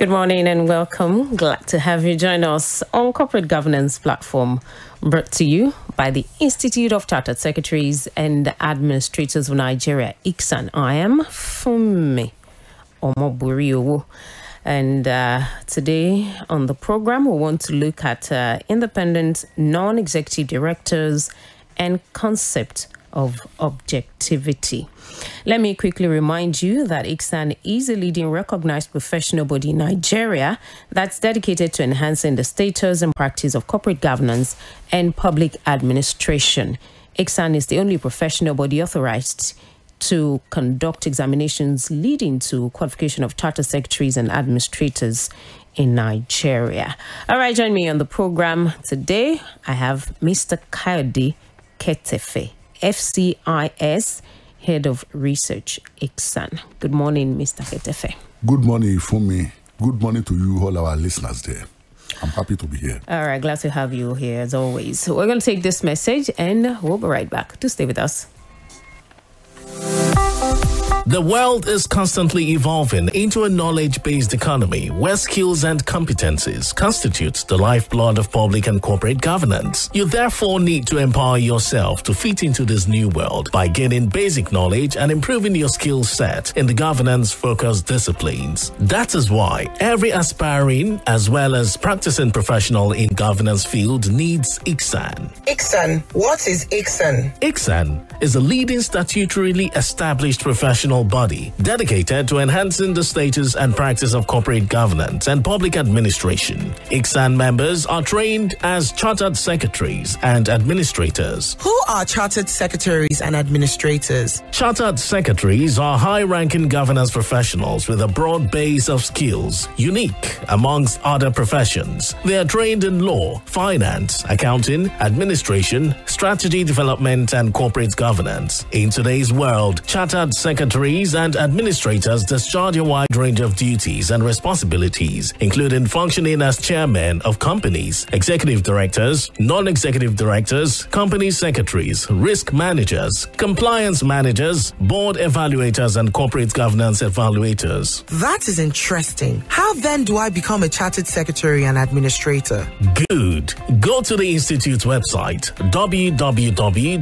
Good morning and welcome. Glad to have you join us on Corporate Governance Platform, brought to you by the Institute of Chartered Secretaries and Administrators of Nigeria, ICSAN. I am Funmi Omoburi. And today on the program, we want to look at independent non-executive directors and concept of objectivity. Let me quickly remind you that ICSAN is a leading recognized professional body in Nigeria that's dedicated to enhancing the status and practice of corporate governance and public administration. ICSAN is the only professional body authorized to conduct examinations leading to qualification of charter secretaries and administrators in Nigeria. All right, join me on the program today. I have Mr. KAYODE KETEFE, FCIS, Head of Research, ICSAN. Good morning, Mr. KETEFE. Good morning, Funmi. Good morning to you, all our listeners there. I'm happy to be here. All right, glad to have you here as always. So we're going to take this message and we'll be right back. Do stay with us. The world is constantly evolving into a knowledge-based economy where skills and competencies constitute the lifeblood of public and corporate governance. You therefore need to empower yourself to fit into this new world by gaining basic knowledge and improving your skill set in the governance-focused disciplines. That is why every aspiring as well as practicing professional in governance field needs ICSAN. ICSAN. What is ICSAN? ICSAN is a leading statutorily established professional body dedicated to enhancing the status and practice of corporate governance and public administration. ICSAN members are trained as chartered secretaries and administrators. Who are chartered secretaries and administrators? Chartered secretaries are high-ranking governance professionals with a broad base of skills, unique amongst other professions. They are trained in law, finance, accounting, administration, strategy development, and corporate governance. In today's world, chartered secretaries and administrators discharge a wide range of duties and responsibilities, including functioning as chairmen of companies, executive directors, non-executive directors, company secretaries, risk managers, compliance managers, board evaluators, and corporate governance evaluators. That is interesting. How then do I become a chartered secretary and administrator? Good. Go to the Institute's website, www.icsan.org.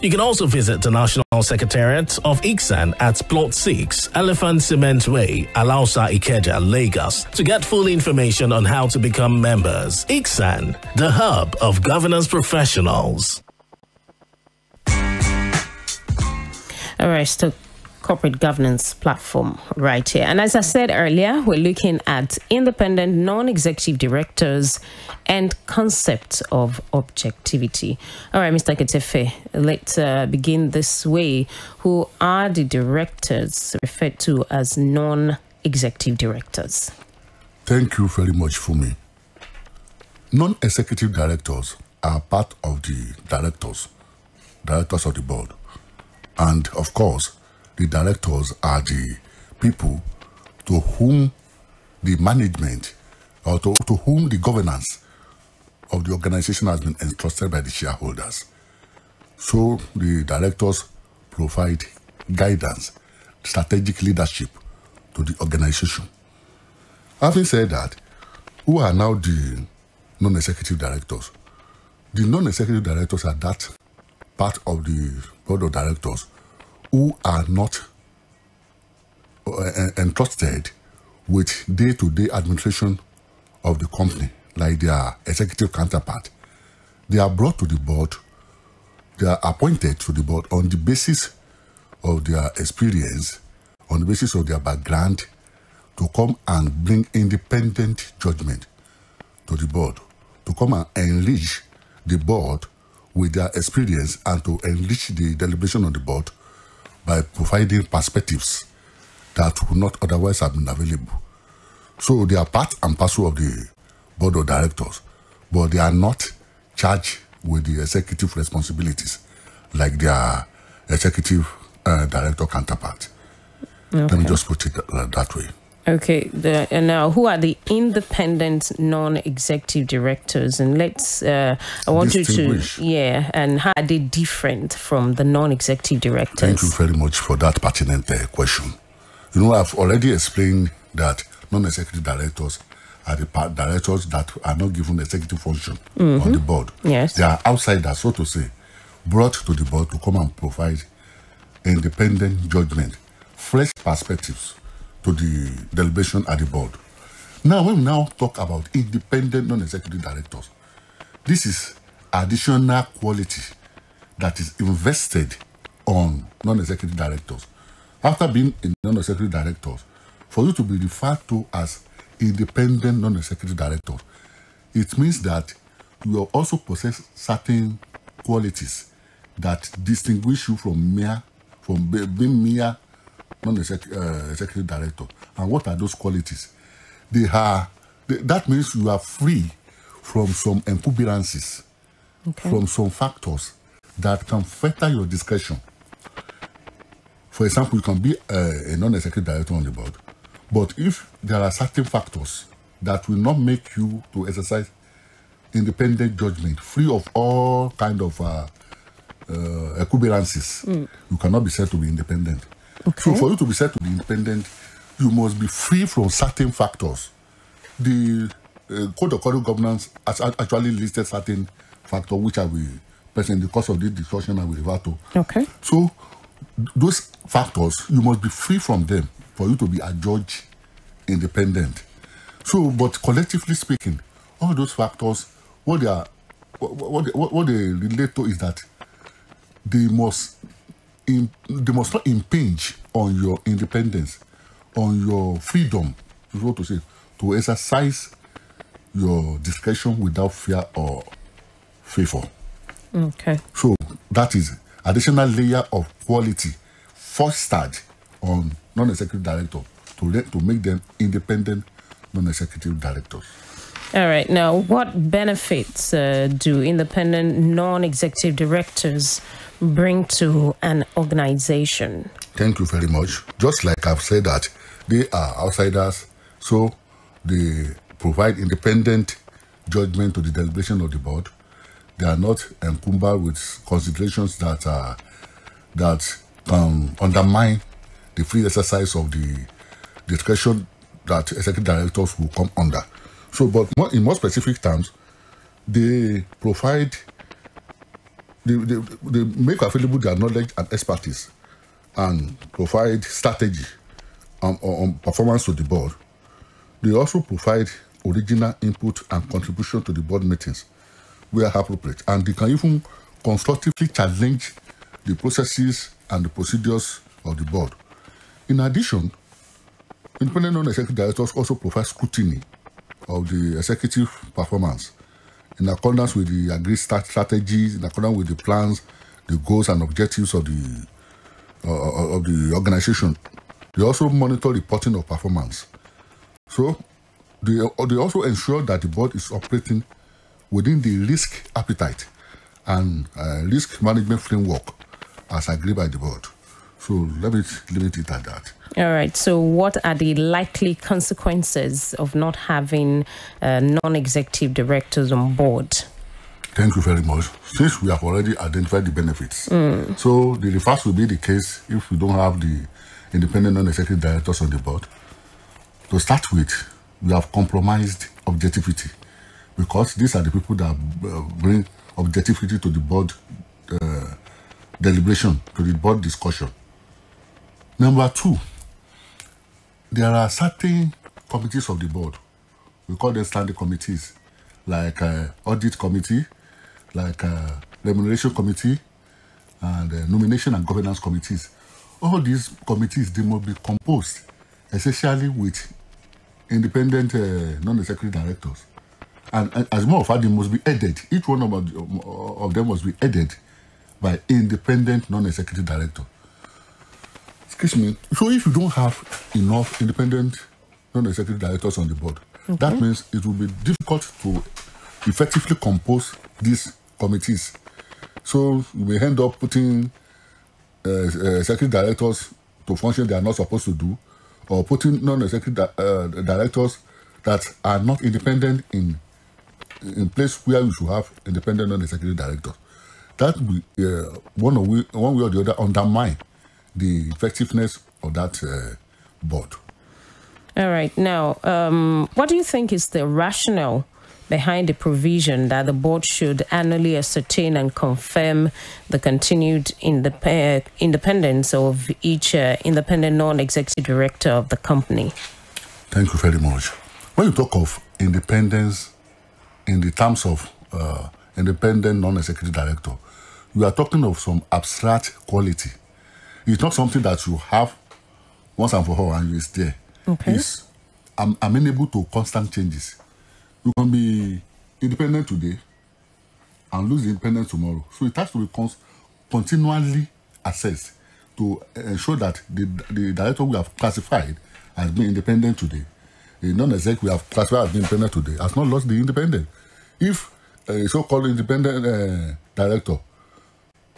You can also visit the National Secretariat of ICSAN at Plot 6, Elephant Cement Way, Alausa, Ikeja, Lagos, to get full information on how to become members. ICSAN, the hub of governance professionals. All right, so Corporate Governance Platform right here. And as I said earlier, we're looking at independent non-executive directors and concept of objectivity. All right, Mr. KETEFE, let's begin this way. Who are the directors referred to as non-executive directors? Thank you very much, Funmi. Non-executive directors are part of the directors of the board. And of course, the directors are the people to whom the management or to whom the governance of the organization has been entrusted by the shareholders. So the directors provide guidance, strategic leadership to the organization. Having said that, who are now the non-executive directors? The non-executive directors are that part of the board of directors who are not entrusted with day-to-day administration of the company, like their executive counterpart. They are brought to the board, they are appointed to the board on the basis of their experience, on the basis of their background, to come and bring independent judgment to the board, to come and enrich the board with their experience and to enrich the deliberation of the board by providing perspectives that would not otherwise have been available. So they are part and parcel of the board of directors, but they are not charged with the executive responsibilities like their executive director counterpart. Okay. Let me just put it that way. Okay, and now who are the independent non-executive directors? And let's, I want you to, and how are they different from the non-executive directors? Thank you very much for that pertinent question. You know, I've already explained that non-executive directors are the directors that are not given executive function on the board. Yes. They are outsiders, so to say, brought to the board to come and provide independent judgment, fresh perspectives to the deliberation at the board. Now, when we now talk about independent non-executive directors, this is additional quality that is invested on non-executive directors. After being a non-executive director, for you to be referred to as independent non-executive director, it means that you also possess certain qualities that distinguish you from being mere non-executive director. And what are those qualities? That means you are free from some encumbrances, from some factors that can fetter your discretion. For example, you can be a non-executive director on the board, but if there are certain factors that will not make you to exercise independent judgment, free of all kind of encumbrances, you cannot be said to be independent. So for you to be said to be independent, you must be free from certain factors. The Code of Corporate Governance has actually listed certain factors which I will present in the course of this discussion I will refer to. Okay. So those factors, you must be free from them for you to be adjudged independent. So, but collectively speaking, all those factors, what they relate to is that they must not impinge on your independence, on your freedom, so to say, to exercise your discretion without fear or favor. Okay. So that is additional layer of quality fostered on non-executive director to make them independent non-executive directors. All right. Now, what benefits do independent non-executive directors bring to an organization? Thank you very much. Just like I've said that they are outsiders, so they provide independent judgment to the deliberation of the board. They are not encumbered with considerations that undermine the free exercise of the discretion that executive directors will come under. So, but in more specific terms, they provide, they make available their knowledge and expertise and provide strategy on performance to the board. They also provide original input and contribution to the board meetings where appropriate, and they can even constructively challenge the processes and the procedures of the board. In addition, independent non-executive directors also provide scrutiny of the executive performance in accordance with the agreed strategies, in accordance with the plans, the goals and objectives of the organization. They also monitor reporting of performance. So they also ensure that the board is operating within the risk appetite and risk management framework as agreed by the board. So let me limit it at that. All right. So what are the likely consequences of not having non-executive directors on board? Thank you very much. Since we have already identified the benefits, so the reverse will be the case if we don't have the independent non-executive directors on the board. To start with, we have compromised objectivity, because these are the people that bring objectivity to the board deliberation, to the board discussion. Number two, there are certain committees of the board. We call them standing committees, like audit committee, like remuneration committee, and nomination and governance committees. All these committees, they must be composed essentially with independent non-executive directors. And as more of that, they must be headed. Each one of them must be headed by independent non-executive director. Excuse me. So if you don't have enough independent non-executive directors on the board, that means it will be difficult to effectively compose these committees. So you may end up putting executive directors to function they are not supposed to do, or putting non-executive directors that are not independent in place where you should have independent non-executive directors. That will one way or the other undermine the effectiveness of that board. All right. Now, what do you think is the rationale behind the provision that the board should annually ascertain and confirm the continued independence of each independent non-executive director of the company? Thank you very much. When you talk of independence in the terms of independent non-executive director, you are talking of some abstract quality. It's not something that you have once and for all and it's there. Okay. It's amenable to constant changes. You can be independent today and lose independence tomorrow. So it has to be continually assessed to ensure that the director we have classified as being independent today, the non-exec we have classified as being independent today, has not lost the independence. If a so-called independent director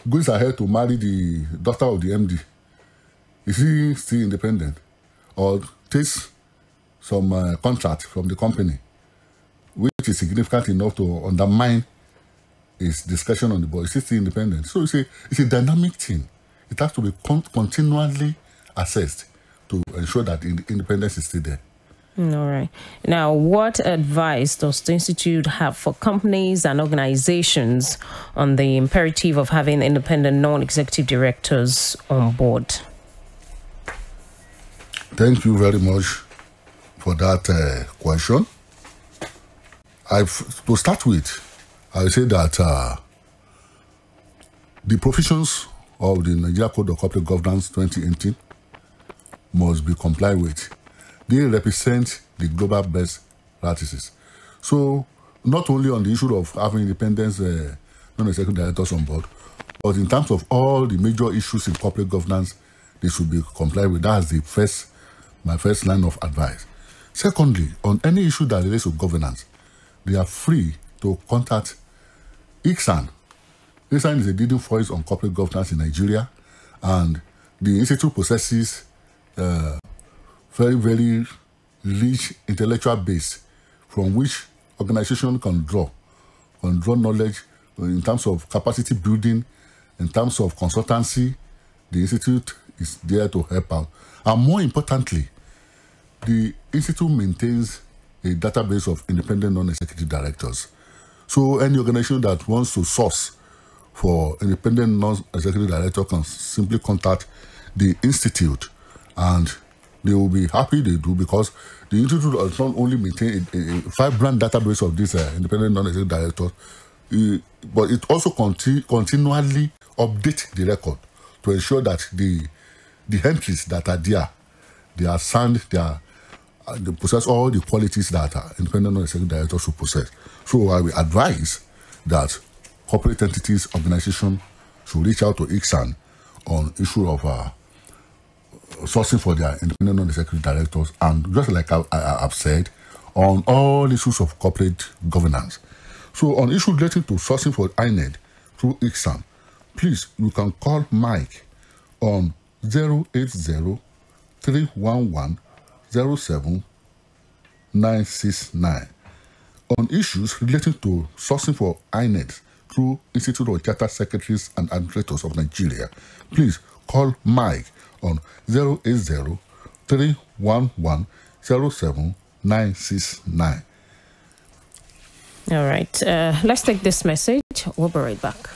goes ahead to marry the daughter of the MD, is he still independent? Or takes some contract from the company, which is significant enough to undermine his discretion on the board, is he still independent? So it's a dynamic thing. It has to be continually assessed to ensure that independence is still there. All right. Now, what advice does the Institute have for companies and organizations on the imperative of having independent non-executive directors on board? Thank you very much for that question. To start with, I would say that the provisions of the Nigeria Code of Corporate Governance 2018 must be complied with. They represent the global best practices. So, not only on the issue of having independent non-executive directors on board, but in terms of all the major issues in corporate governance, they should be complied with. That's my first line of advice. Secondly, on any issue that relates to governance, they are free to contact ICSAN. ICSAN is a leading voice on corporate governance in Nigeria, and the institute possesses very, very rich intellectual base from which organization can draw knowledge in terms of capacity building, in terms of consultancy. The institute is there to help out. And more importantly, the institute maintains a database of independent non-executive directors. So any organization that wants to source for independent non-executive director can simply contact the institute, and they will be happy they do, because the institute does not only maintain a vibrant database of these independent non-executive directors, but it also continually updates the record to ensure that the entries that are there, they are sound, they possess all the qualities that independent non-executive directors should possess. So I will advise that corporate entities, organizations should reach out to ICSAN on issue of sourcing for their independent non-executive directors, and just like I've said, on all issues of corporate governance. So on issues relating to sourcing for INED through ICSAN, please, you can call Mike on 080-311-07969. On issues relating to sourcing for INED through Institute of Chartered Secretaries and Administrators of Nigeria, please call Mike on 080-311-07969. All right. Let's take this message. We'll be right back.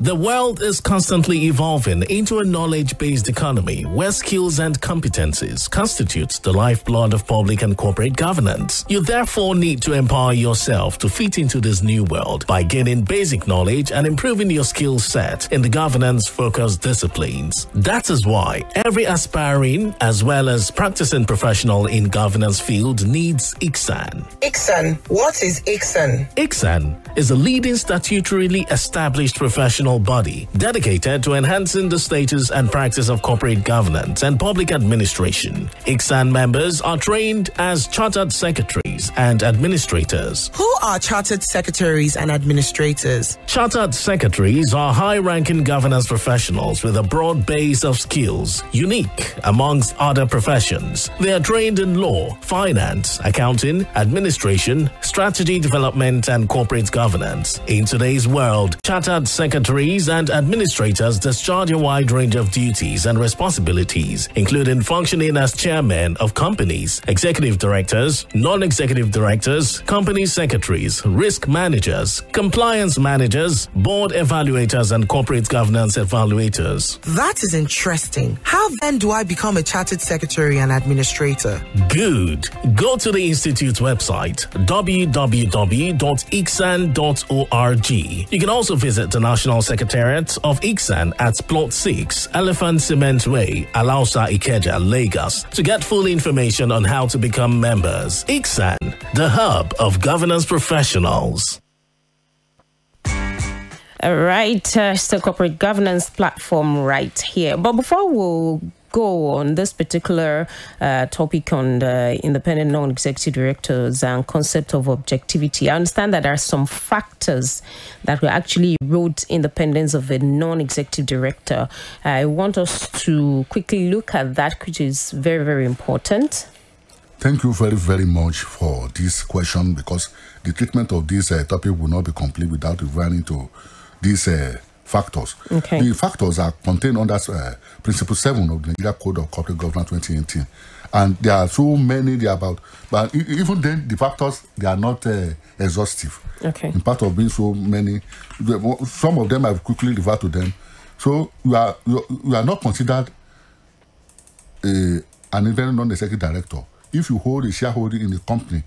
The world is constantly evolving into a knowledge-based economy where skills and competencies constitute the lifeblood of public and corporate governance. You therefore need to empower yourself to fit into this new world by gaining basic knowledge and improving your skill set in the governance-focused disciplines. That is why every aspiring as well as practicing professional in governance field needs ICSAN. ICSAN. What is ICSAN? ICSAN is a leading statutorily established professional body dedicated to enhancing the status and practice of corporate governance and public administration. ICSAN members are trained as chartered secretaries and administrators. Who are chartered secretaries and administrators? Chartered secretaries are high-ranking governance professionals with a broad base of skills, unique amongst other professions. They are trained in law, finance, accounting, administration, strategy development, and corporate governance. In today's world, chartered secretaries secretaries and administrators discharge a wide range of duties and responsibilities, including functioning as chairmen of companies, executive directors, non-executive directors, company secretaries, risk managers, compliance managers, board evaluators, and corporate governance evaluators. That is interesting. How then do I become a chartered secretary and administrator? Good. Go to the Institute's website, www.ICSAN.org. You can also visit the National Secretariat of ICSAN at Plot 6, Elephant Cement Way, Alausa, Ikeja, Lagos, to get full information on how to become members. ICSAN, the hub of governance professionals. All right, it's the corporate governance platform right here. But before we'll go on this particular topic on the independent non-executive directors and concept of objectivity, I understand that there are some factors that will actually erode independence of a non-executive director. I want us to quickly look at that, which is very, very important. Thank you very, very much for this question, because the treatment of this topic will not be complete without referring into these factors. Okay. The factors are contained under Principle 7 of the Nigeria Code of Corporate Governance 2018. And there are so many, there are about, but even then, the factors, they are not exhaustive. Okay. In part of being so many, some of them I've quickly referred to them. So you are not considered an independent non-executive director if you hold a shareholding in a company,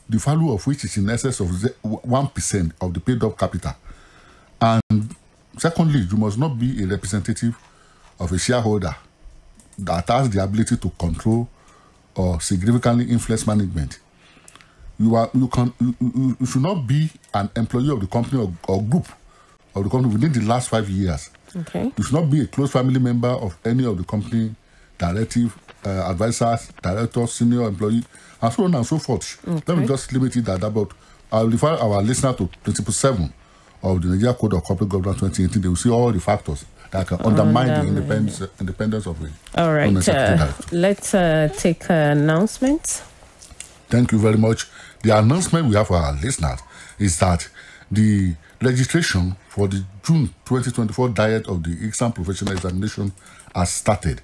the value of which is in excess of 1% of the paid-up capital. And secondly, you must not be a representative of a shareholder that has the ability to control or significantly influence management. You should not be an employee of the company or group of the company within the last 5 years. Okay. You should not be a close family member of any of the company directive, advisors, directors, senior employee, and so on and so forth. Okay. Let me just limit it at that, but I'll refer our listener to Principle 7 of the Nigeria Code of Corporate Governance 2018. They will see all the factors that can undermine the independence of it. All right. Let's take announcements. Thank you very much. The announcement we have for our listeners is that the registration for the June 2024 diet of the ICSAN Professional Examination has started,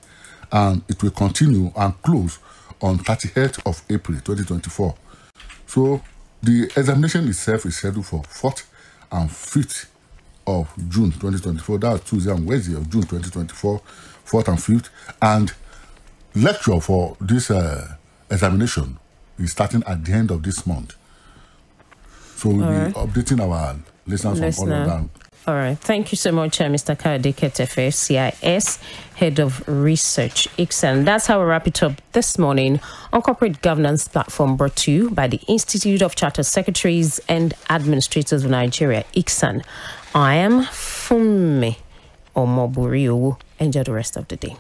and it will continue and close on 30th of April 2024. So the examination itself is scheduled for 4th and 5th of June 2024. That's Tuesday and Wednesday of June 2024, 4th and 5th. And lecture for this examination is starting at the end of this month. So we'll be updating our listeners on all of that. All right. Thank you so much, Mr. KAYODE, KETEFE, FCIS, Head of Research, ICSAN. That's how we wrap it up this morning on Corporate Governance Platform, brought to you by the Institute of Chartered Secretaries and Administrators of Nigeria, ICSAN. I am Funmi Omoburi. Enjoy the rest of the day.